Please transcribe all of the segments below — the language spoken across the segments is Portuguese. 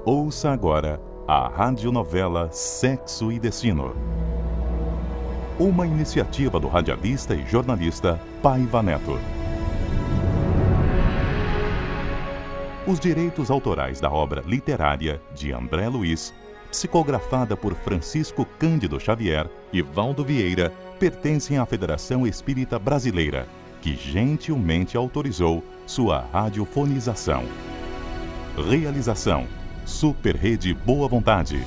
Ouça agora a radionovela Sexo e Destino. Uma iniciativa do radialista e jornalista Paiva Neto. Os direitos autorais da obra literária de André Luiz, psicografada por Francisco Cândido Xavier e Valdo Vieira, pertencem à Federação Espírita Brasileira, que gentilmente autorizou sua radiofonização. Realização: Super Rede Boa Vontade.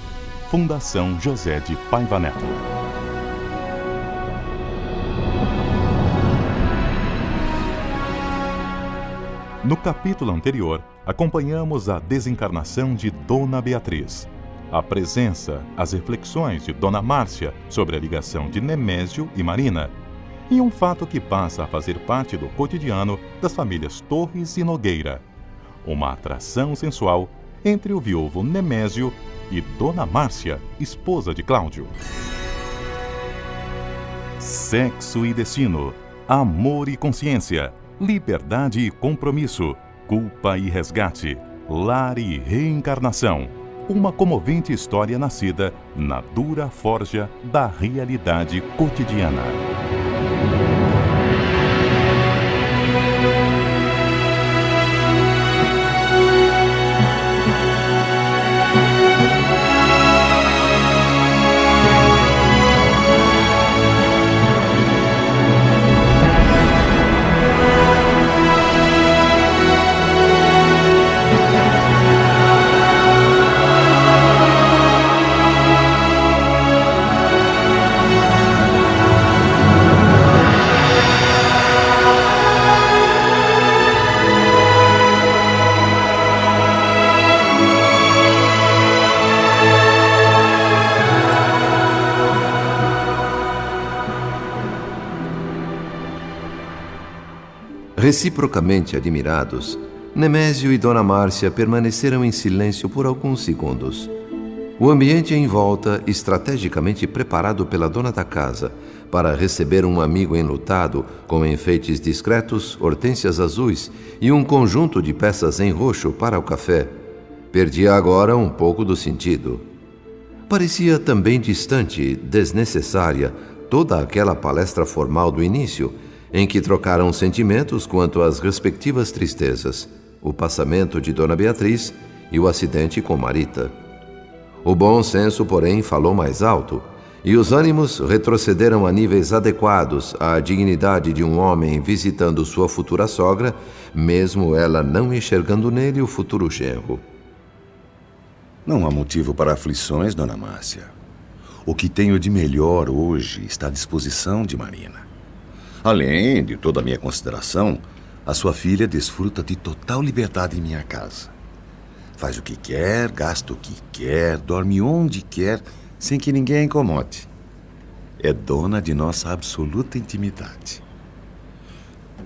Fundação José de Paiva Neto. No capítulo anterior, acompanhamos a desencarnação de Dona Beatriz, a presença, as reflexões de Dona Márcia sobre a ligação de Nemésio e Marina, e um fato que passa a fazer parte do cotidiano das famílias Torres e Nogueira: uma atração sensual entre o viúvo Nemésio e Dona Márcia, esposa de Cláudio. Sexo e destino, amor e consciência, liberdade e compromisso, culpa e resgate, lar e reencarnação. Uma comovente história nascida na dura forja da realidade cotidiana. Reciprocamente admirados, Nemésio e Dona Márcia permaneceram em silêncio por alguns segundos. O ambiente em volta, estrategicamente preparado pela dona da casa para receber um amigo enlutado com enfeites discretos, hortênsias azuis e um conjunto de peças em roxo para o café, perdia agora um pouco do sentido. Parecia também distante, desnecessária, toda aquela palestra formal do início, em que trocaram sentimentos quanto às respectivas tristezas, o passamento de Dona Beatriz e o acidente com Marita. O bom senso, porém, falou mais alto, e os ânimos retrocederam a níveis adequados à dignidade de um homem visitando sua futura sogra, mesmo ela não enxergando nele o futuro genro. Não há motivo para aflições, Dona Márcia. O que tenho de melhor hoje está à disposição de Marina. Além de toda a minha consideração, a sua filha desfruta de total liberdade em minha casa. Faz o que quer, gasta o que quer, dorme onde quer, sem que ninguém a incomode. É dona de nossa absoluta intimidade.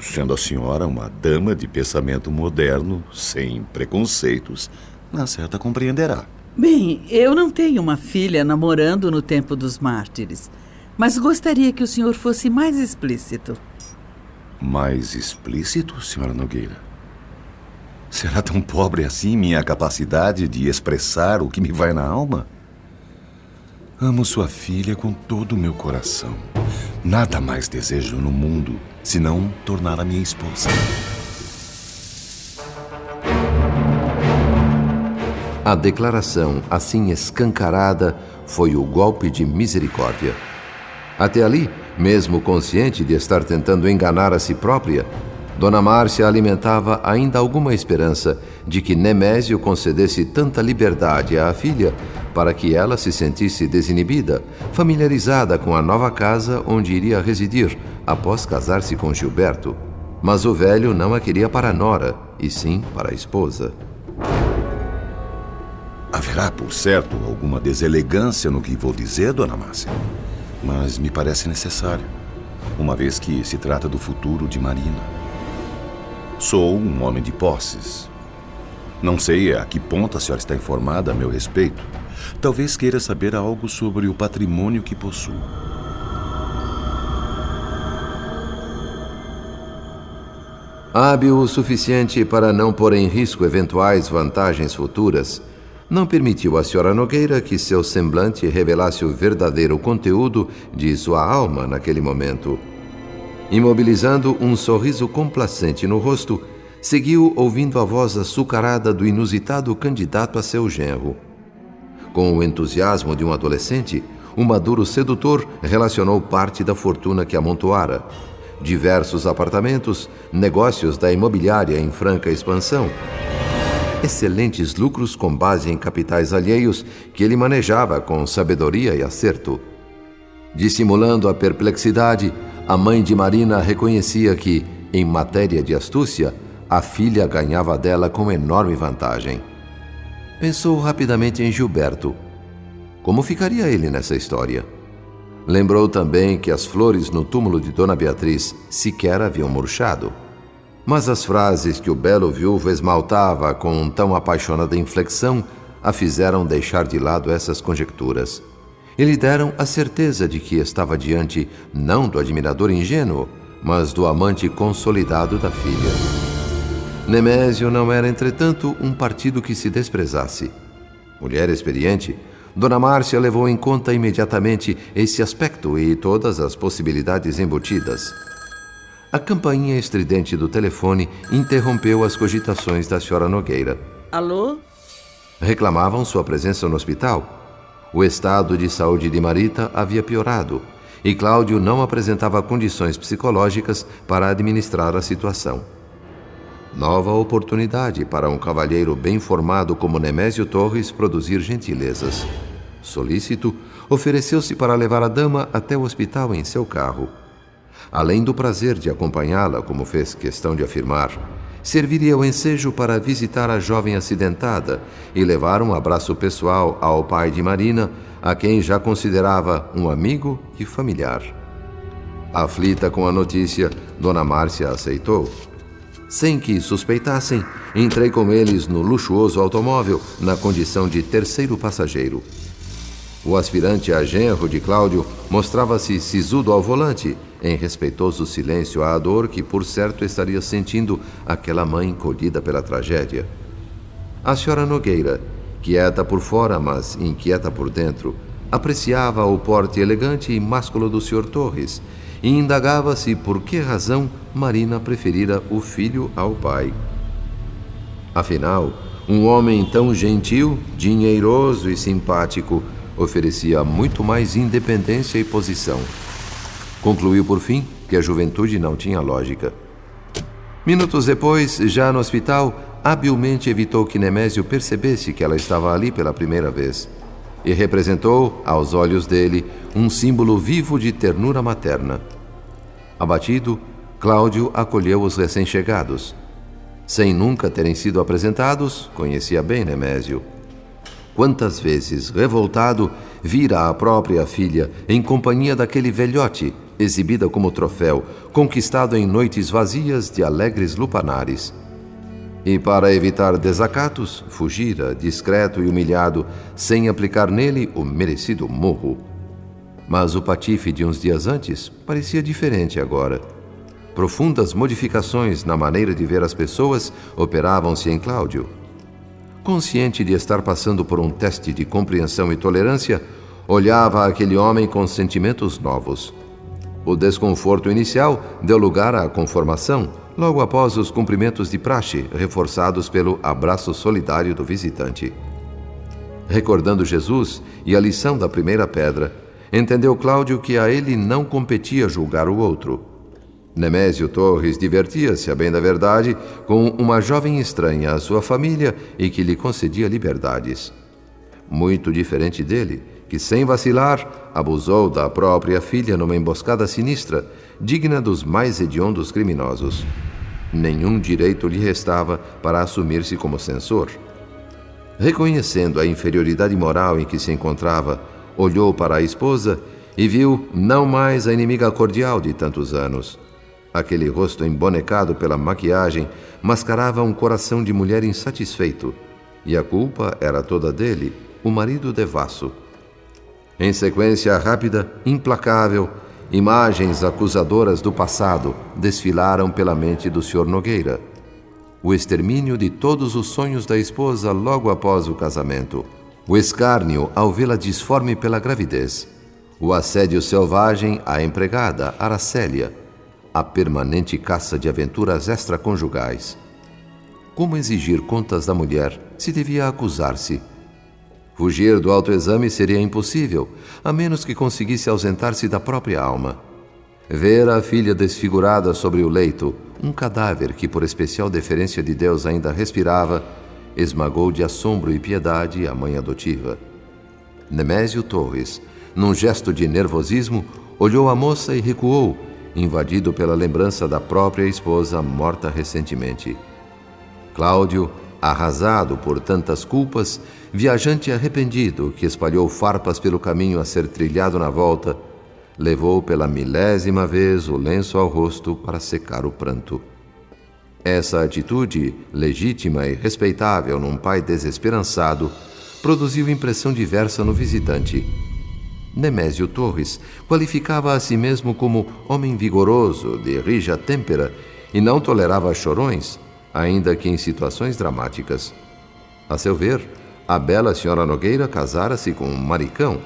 Sendo a senhora uma dama de pensamento moderno, sem preconceitos, na certa compreenderá. Bem, eu não tenho uma filha namorando no tempo dos mártires, mas gostaria que o senhor fosse mais explícito. Mais explícito, senhora Nogueira? Será tão pobre assim minha capacidade de expressar o que me vai na alma? Amo sua filha com todo o meu coração. Nada mais desejo no mundo senão torná-la minha esposa. A declaração, assim escancarada, foi o golpe de misericórdia. Até ali, mesmo consciente de estar tentando enganar a si própria, Dona Márcia alimentava ainda alguma esperança de que Nemésio concedesse tanta liberdade à filha para que ela se sentisse desinibida, familiarizada com a nova casa onde iria residir após casar-se com Gilberto. Mas o velho não a queria para a nora, e sim para a esposa. Haverá, por certo, alguma deselegância no que vou dizer, Dona Márcia, mas me parece necessário, uma vez que se trata do futuro de Marina. Sou um homem de posses. Não sei a que ponto a senhora está informada a meu respeito. Talvez queira saber algo sobre o patrimônio que possuo. Hábil o suficiente para não pôr em risco eventuais vantagens futuras, não permitiu à senhora Nogueira que seu semblante revelasse o verdadeiro conteúdo de sua alma naquele momento. Imobilizando um sorriso complacente no rosto, seguiu ouvindo a voz açucarada do inusitado candidato a seu genro. Com o entusiasmo de um adolescente, o maduro sedutor relacionou parte da fortuna que amontoara. Diversos apartamentos, negócios da imobiliária em franca expansão, excelentes lucros com base em capitais alheios que ele manejava com sabedoria e acerto. Dissimulando a perplexidade, a mãe de Marina reconhecia que, em matéria de astúcia, a filha ganhava dela com enorme vantagem. Pensou rapidamente em Gilberto. Como ficaria ele nessa história? Lembrou também que as flores no túmulo de Dona Beatriz sequer haviam murchado. Mas as frases que o belo viúvo esmaltava com tão apaixonada inflexão a fizeram deixar de lado essas conjecturas. E lhe deram a certeza de que estava diante não do admirador ingênuo, mas do amante consolidado da filha. Nemésio não era, entretanto, um partido que se desprezasse. Mulher experiente, Dona Márcia levou em conta imediatamente esse aspecto e todas as possibilidades embutidas. A campainha estridente do telefone interrompeu as cogitações da senhora Nogueira. Alô? Reclamavam sua presença no hospital. O estado de saúde de Marita havia piorado e Cláudio não apresentava condições psicológicas para administrar a situação. Nova oportunidade para um cavalheiro bem formado como Nemésio Torres produzir gentilezas. Solícito, ofereceu-se para levar a dama até o hospital em seu carro. Além do prazer de acompanhá-la, como fez questão de afirmar, serviria o ensejo para visitar a jovem acidentada e levar um abraço pessoal ao pai de Marina, a quem já considerava um amigo e familiar. Aflita com a notícia, Dona Márcia aceitou. Sem que suspeitassem, entrei com eles no luxuoso automóvel na condição de terceiro passageiro. O aspirante a genro de Cláudio mostrava-se sisudo ao volante, em respeitoso silêncio à dor que, por certo, estaria sentindo aquela mãe colhida pela tragédia. A senhora Nogueira, quieta por fora, mas inquieta por dentro, apreciava o porte elegante e másculo do Sr. Torres e indagava-se por que razão Marina preferira o filho ao pai. Afinal, um homem tão gentil, dinheiroso e simpático oferecia muito mais independência e posição. Concluiu, por fim, que a juventude não tinha lógica. Minutos depois, já no hospital, habilmente evitou que Nemésio percebesse que ela estava ali pela primeira vez e representou, aos olhos dele, um símbolo vivo de ternura materna. Abatido, Cláudio acolheu os recém-chegados. Sem nunca terem sido apresentados, conhecia bem Nemésio. Quantas vezes, revoltado, vira a própria filha em companhia daquele velhote, exibida como troféu, conquistado em noites vazias de alegres lupanares. E para evitar desacatos, fugira, discreto e humilhado, sem aplicar nele o merecido murro. Mas o patife de uns dias antes parecia diferente agora. Profundas modificações na maneira de ver as pessoas operavam-se em Cláudio. Consciente de estar passando por um teste de compreensão e tolerância, olhava aquele homem com sentimentos novos. O desconforto inicial deu lugar à conformação, logo após os cumprimentos de praxe, reforçados pelo abraço solidário do visitante. Recordando Jesus e a lição da primeira pedra, entendeu Cláudio que a ele não competia julgar o outro. Nemésio Torres divertia-se, a bem da verdade, com uma jovem estranha à sua família e que lhe concedia liberdades. Muito diferente dele, que sem vacilar abusou da própria filha numa emboscada sinistra, digna dos mais hediondos criminosos. Nenhum direito lhe restava para assumir-se como censor. Reconhecendo a inferioridade moral em que se encontrava, olhou para a esposa e viu não mais a inimiga cordial de tantos anos. Aquele rosto embonecado pela maquiagem mascarava um coração de mulher insatisfeito, e a culpa era toda dele, o marido devasso. Em sequência rápida, implacável, imagens acusadoras do passado desfilaram pela mente do Sr. Nogueira. o extermínio de todos os sonhos da esposa logo após o casamento, o escárnio ao vê-la disforme pela gravidez, o assédio selvagem à empregada Aracélia, a permanente caça de aventuras extraconjugais. Como exigir contas da mulher se devia acusar-se? Fugir do autoexame seria impossível, a menos que conseguisse ausentar-se da própria alma. Ver a filha desfigurada sobre o leito, um cadáver que por especial deferência de Deus ainda respirava, esmagou de assombro e piedade a mãe adotiva. Nemésio Torres, num gesto de nervosismo, olhou a moça e recuou, invadido pela lembrança da própria esposa morta recentemente. Cláudio, arrasado por tantas culpas, viajante arrependido que espalhou farpas pelo caminho a ser trilhado na volta, levou pela 1000ª vez o lenço ao rosto para secar o pranto. Essa atitude, legítima e respeitável num pai desesperançado, produziu impressão diversa no visitante. Nemésio Torres qualificava a si mesmo como homem vigoroso, de rija têmpera, e não tolerava chorões, ainda que em situações dramáticas. A seu ver, a bela senhora Nogueira casara-se com um maricão.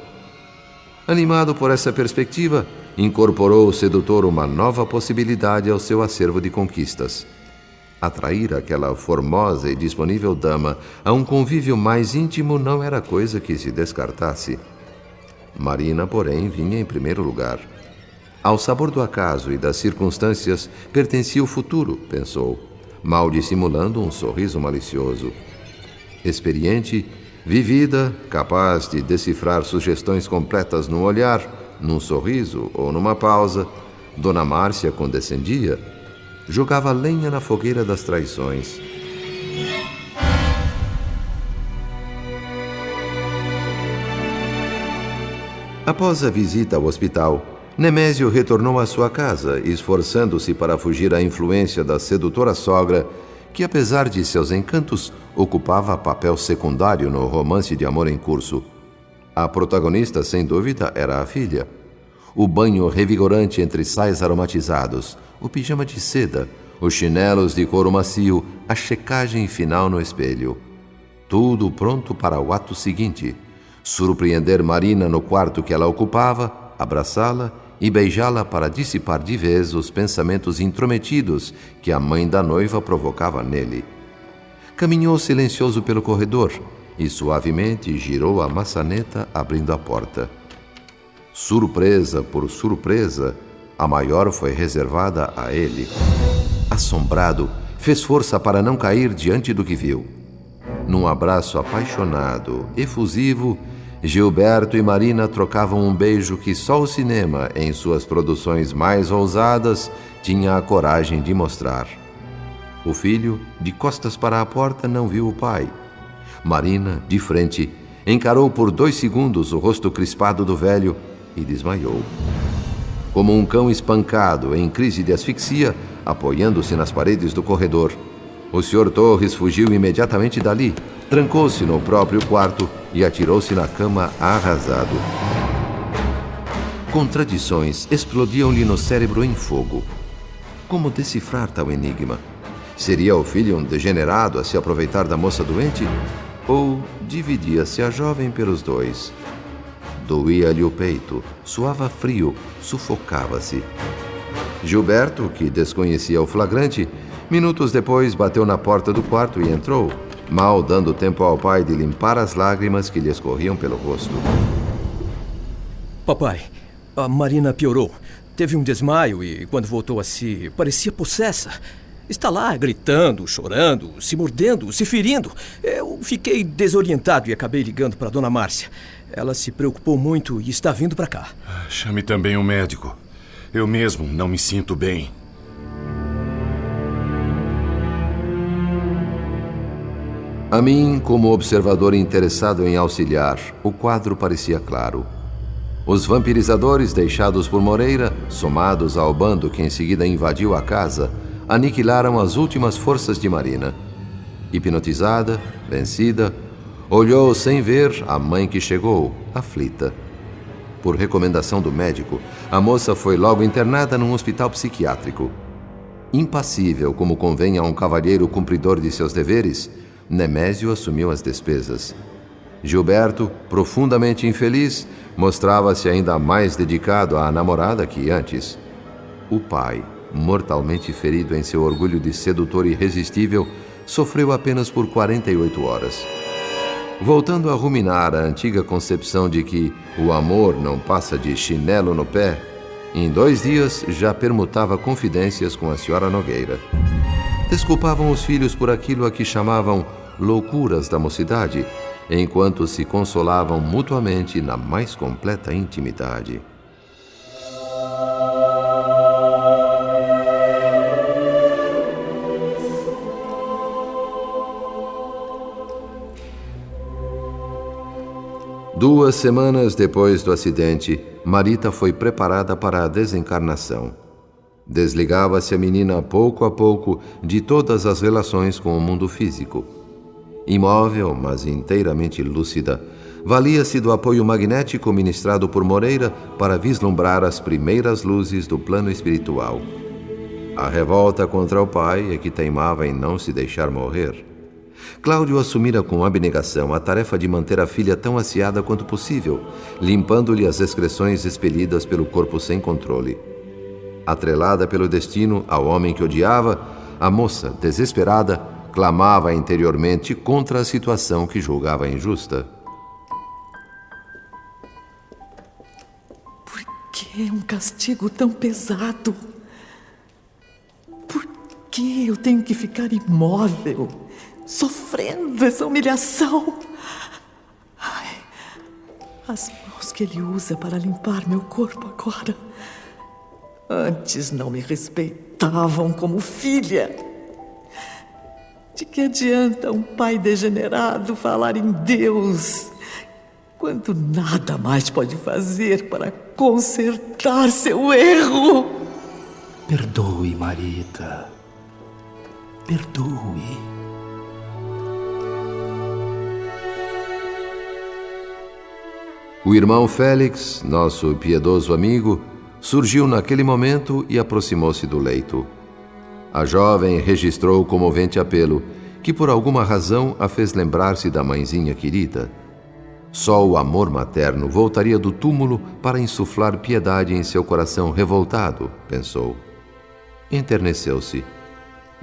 Animado por essa perspectiva, incorporou o sedutor uma nova possibilidade ao seu acervo de conquistas. Atrair aquela formosa e disponível dama a um convívio mais íntimo não era coisa que se descartasse. Marina, porém, vinha em primeiro lugar. Ao sabor do acaso e das circunstâncias pertencia o futuro, pensou, mal dissimulando um sorriso malicioso. Experiente, vivida, capaz de decifrar sugestões completas num olhar, num sorriso ou numa pausa, Dona Márcia condescendia, jogava lenha na fogueira das traições. Após a visita ao hospital, Nemésio retornou à sua casa, esforçando-se para fugir à influência da sedutora sogra, que, apesar de seus encantos, ocupava papel secundário no romance de amor em curso. A protagonista, sem dúvida, era a filha. O banho revigorante entre sais aromatizados, o pijama de seda, os chinelos de couro macio, a checagem final no espelho. Tudo pronto para o ato seguinte: surpreender Marina no quarto que ela ocupava, abraçá-la e beijá-la para dissipar de vez os pensamentos intrometidos que a mãe da noiva provocava nele. Caminhou silencioso pelo corredor e suavemente girou a maçaneta abrindo a porta. Surpresa por surpresa, a maior foi reservada a ele. Assombrado, fez força para não cair diante do que viu. Num abraço apaixonado, efusivo, Gilberto e Marina trocavam um beijo que só o cinema, em suas produções mais ousadas, tinha a coragem de mostrar. O filho, de costas para a porta, não viu o pai. Marina, de frente, encarou por 2 segundos o rosto crispado do velho e desmaiou. Como um cão espancado em crise de asfixia, apoiando-se nas paredes do corredor, o Sr. Torres fugiu imediatamente dali, trancou-se no próprio quarto e atirou-se na cama arrasado. Contradições explodiam-lhe no cérebro em fogo. Como decifrar tal enigma? Seria o filho um degenerado a se aproveitar da moça doente? Ou dividia-se a jovem pelos dois? Doía-lhe o peito, suava frio, sufocava-se. Gilberto, que desconhecia o flagrante, minutos depois bateu na porta do quarto e entrou, mal dando tempo ao pai de limpar as lágrimas que lhe escorriam pelo rosto. Papai, a Marina piorou. Teve um desmaio e, quando voltou a si, parecia possessa. Está lá gritando, chorando, se mordendo, se ferindo. Eu fiquei desorientado e acabei ligando para Dona Márcia. Ela se preocupou muito e está vindo para cá. Chame também um médico. Eu mesmo não me sinto bem. A mim, como observador interessado em auxiliar, o quadro parecia claro. Os vampirizadores deixados por Moreira, somados ao bando que em seguida invadiu a casa, aniquilaram as últimas forças de Marina. Hipnotizada, vencida, olhou sem ver a mãe que chegou, aflita. Por recomendação do médico, a moça foi logo internada num hospital psiquiátrico. Impassível, como convém a um cavalheiro cumpridor de seus deveres, Nemésio assumiu as despesas. Gilberto, profundamente infeliz, mostrava-se ainda mais dedicado à namorada que antes. O pai, mortalmente ferido em seu orgulho de sedutor irresistível, sofreu apenas por 48 horas. Voltando a ruminar a antiga concepção de que o amor não passa de chinelo no pé, em 2 dias já permutava confidências com a senhora Nogueira. Desculpavam os filhos por aquilo a que chamavam loucuras da mocidade, enquanto se consolavam mutuamente na mais completa intimidade. Duas semanas depois do acidente, Marita foi preparada para a desencarnação. Desligava-se a menina pouco a pouco de todas as relações com o mundo físico. Imóvel, mas inteiramente lúcida, valia-se do apoio magnético ministrado por Moreira para vislumbrar as primeiras luzes do plano espiritual. A revolta contra o pai é que teimava em não se deixar morrer. Cláudio assumira com abnegação a tarefa de manter a filha tão aciada quanto possível, limpando-lhe as excreções expelidas pelo corpo sem controle. Atrelada pelo destino ao homem que odiava, a moça, desesperada, clamava interiormente contra a situação que julgava injusta. Por que um castigo tão pesado? Por que eu tenho que ficar imóvel, sofrendo essa humilhação? Ai, as mãos que ele usa para limpar meu corpo agora. Antes não me respeitavam como filha. De que adianta um pai degenerado falar em Deus, quando nada mais pode fazer para consertar seu erro? Perdoe, Marita. Perdoe. O irmão Félix, nosso piedoso amigo, surgiu naquele momento e aproximou-se do leito. A jovem registrou o comovente apelo, que por alguma razão a fez lembrar-se da mãezinha querida. Só o amor materno voltaria do túmulo para insuflar piedade em seu coração revoltado, pensou. Enterneceu-se.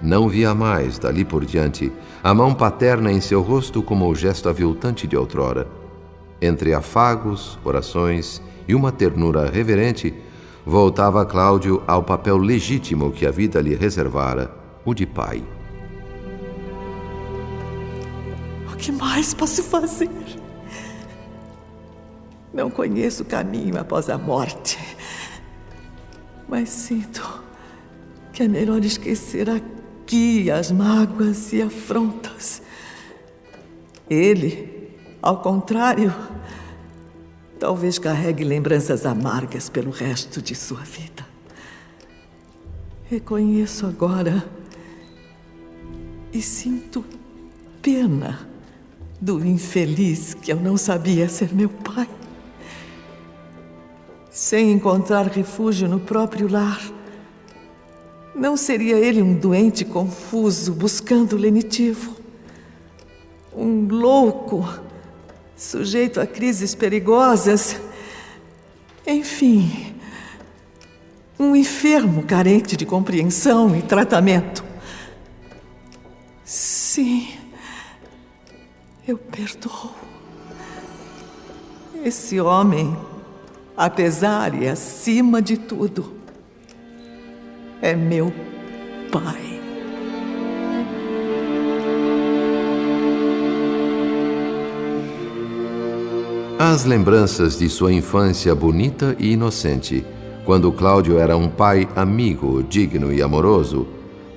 Não via mais, dali por diante, a mão paterna em seu rosto como o gesto aviltante de outrora. Entre afagos, orações e uma ternura reverente, voltava Cláudio ao papel legítimo que a vida lhe reservara, o de pai. O que mais posso fazer? Não conheço o caminho após a morte, mas sinto que é melhor esquecer aqui as mágoas e afrontas. Ele, ao contrário, talvez carregue lembranças amargas pelo resto de sua vida. Reconheço agora e sinto pena do infeliz que eu não sabia ser meu pai. Sem encontrar refúgio no próprio lar, não seria ele um doente confuso buscando lenitivo? Um louco sujeito a crises perigosas? Enfim, um enfermo carente de compreensão e tratamento. Sim, eu perdoo. Esse homem, apesar e acima de tudo, é meu pai. As lembranças de sua infância bonita e inocente, quando Cláudio era um pai amigo, digno e amoroso,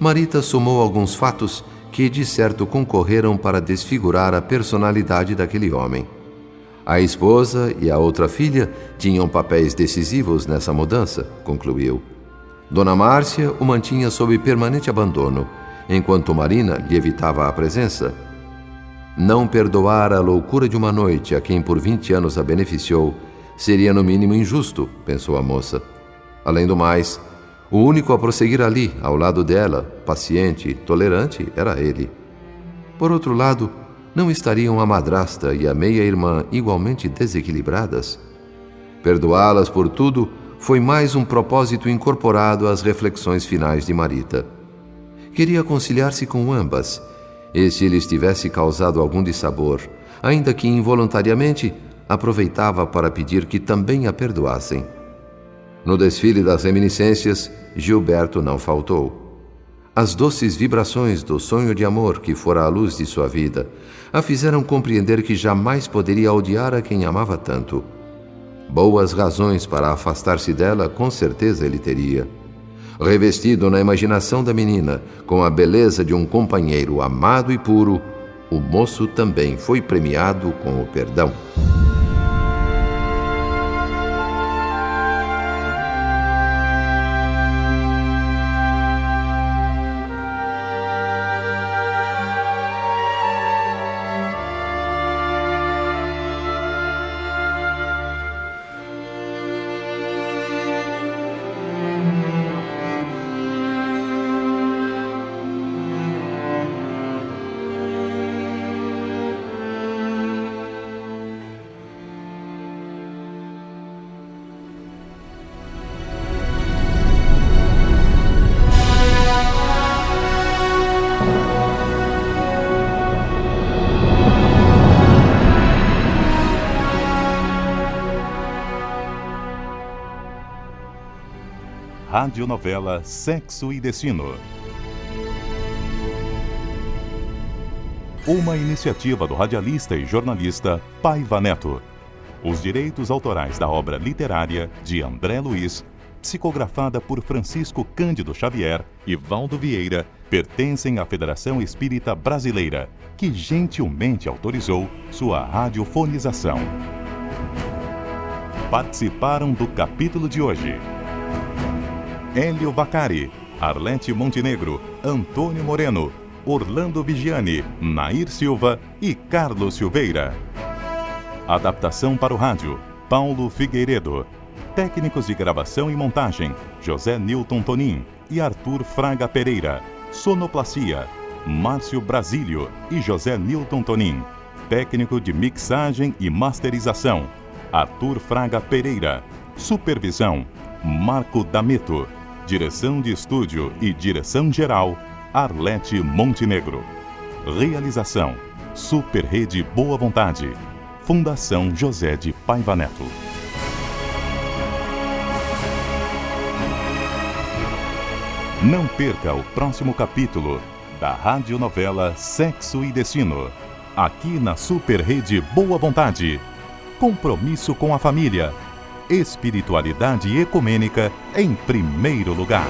Marita somou alguns fatos que de certo concorreram para desfigurar a personalidade daquele homem. A esposa e a outra filha tinham papéis decisivos nessa mudança, concluiu. Dona Márcia o mantinha sob permanente abandono, enquanto Marina lhe evitava a presença. Não perdoar a loucura de uma noite a quem por 20 anos a beneficiou seria no mínimo injusto, pensou a moça. Além do mais, O único a prosseguir ali, ao lado dela, paciente e tolerante, era ele. Por outro lado, não estariam a madrasta e a meia-irmã igualmente desequilibradas? Perdoá-las por tudo foi mais um propósito incorporado às reflexões finais de Marita. Queria conciliar-se com ambas, e se lhes tivesse causado algum dissabor, ainda que involuntariamente, aproveitava para pedir que também a perdoassem. No desfile das reminiscências, Gilberto não faltou. As doces vibrações do sonho de amor que fora a luz de sua vida a fizeram compreender que jamais poderia odiar a quem amava tanto. Boas razões para afastar-se dela, com certeza ele teria. Revestido na imaginação da menina com a beleza de um companheiro amado e puro, o moço também foi premiado com o perdão. Radionovela Sexo e Destino. Uma iniciativa do radialista e jornalista Paiva Neto. Os direitos autorais da obra literária de André Luiz, psicografada por Francisco Cândido Xavier e Valdo Vieira, pertencem à Federação Espírita Brasileira, que gentilmente autorizou sua radiofonização. Participaram do capítulo de hoje Hélio Vacari, Arlete Montenegro, Antônio Moreno, Orlando Vigiani, Nair Silva e Carlos Silveira. Adaptação para o rádio, Paulo Figueiredo. Técnicos de gravação e montagem, José Nilton Tonin e Arthur Fraga Pereira. Sonoplastia, Márcio Brasílio e José Nilton Tonin. Técnico de mixagem e masterização, Arthur Fraga Pereira. Supervisão, Marco D'Ameto. Direção de estúdio e direção geral, Arlete Montenegro. Realização, Super Rede Boa Vontade. Fundação José de Paiva Neto. Não perca o próximo capítulo da radionovela Sexo e Destino, aqui na Super Rede Boa Vontade. Compromisso com a família. Espiritualidade ecumênica em primeiro lugar.